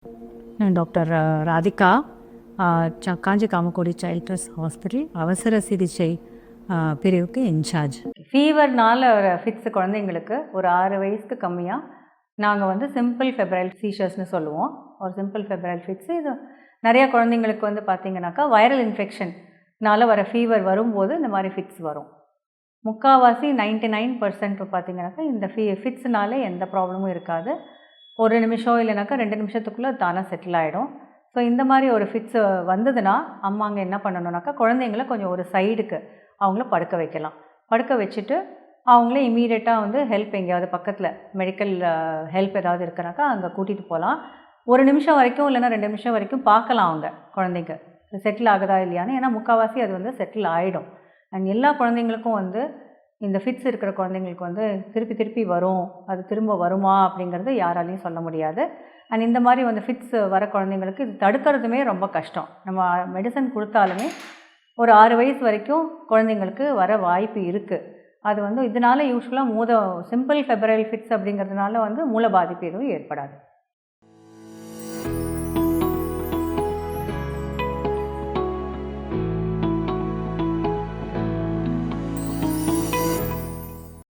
நான் டாக்டர் ராதிகா, காஞ்சி Kamakoti child trust hospital அவசர சிகிச்சை பிரிவுக்கு இன்சார்ஜ். ஃபீவர்னால ஃபிட்ஸ் குழந்தைங்களுக்கு ஒரு 6 வயசுக்கு கம்மியாக நாங்கள் வந்து சிம்பிள் ஃபெப்ரைல் சீஷர்ஸ்னு சொல்லுவோம். ஒரு சிம்பிள் ஃபெப்ரைல் ஃபிட்ஸு இது நிறையா குழந்தைங்களுக்கு வந்து பார்த்திங்கனாக்கா வைரல் இன்ஃபெக்ஷன்னால வர ஃபீவர் வரும்போது இந்த மாதிரி ஃபிட்ஸ் வரும். முக்கால்வாசி 99% பார்த்திங்கனாக்கா இந்த ஃபிட்ஸ்னால எந்த ப்ராப்ளமும் இருக்காது. ஒரு நிமிஷம் இல்லைனாக்கா 2 நிமிஷத்துக்குள்ளே தானாக செட்டில் ஆகிடும். ஸோ இந்த மாதிரி ஒரு ஃபிட்ஸ் வந்ததுன்னா அம்மாங்க என்ன பண்ணணுன்னாக்கா குழந்தைங்கள கொஞ்சம் ஒரு சைடுக்கு அவங்கள படுக்க வைக்கலாம். படுக்க வச்சுட்டு அவங்களே இமீடியட்டாக வந்து ஹெல்ப் எங்கேயாவது பக்கத்தில் மெடிக்கல் ஹெல்ப் ஏதாவது இருக்குனாக்கா அங்கே கூட்டிகிட்டு போகலாம். 1 நிமிஷம் வரைக்கும் இல்லைனா 2 நிமிஷம் வரைக்கும் பார்க்கலாம் அவங்க குழந்தைங்க செட்டில் ஆகுதா இல்லையான்னு. ஏன்னா முக்கால்வாசி அது வந்து செட்டில் ஆகிடும். அண்ட் எல்லா குழந்தைங்களுக்கும் வந்து இந்த ஃபிட்ஸ் இருக்கிற குழந்தைங்களுக்கு வந்து திருப்பி வரும், அது திரும்ப வருமா அப்படிங்கிறது யாராலையும் சொல்ல முடியாது. அண்ட் இந்த மாதிரி வந்து ஃபிட்ஸ் வர குழந்தைங்களுக்கு இது தடுக்கிறதுமே ரொம்ப கஷ்டம். நம்ம மெடிசன் கொடுத்தாலுமே ஒரு 6 வயசு வரைக்கும் குழந்தைங்களுக்கு வர வாய்ப்பு இருக்குது. அது வந்து இதனால் யூஸ்வலாக சிம்பிள் ஃபெப்ரைல் ஃபிட்ஸ் அப்படிங்கிறதுனால வந்து மூல பாதிப்பு எதுவும் ஏற்படாது.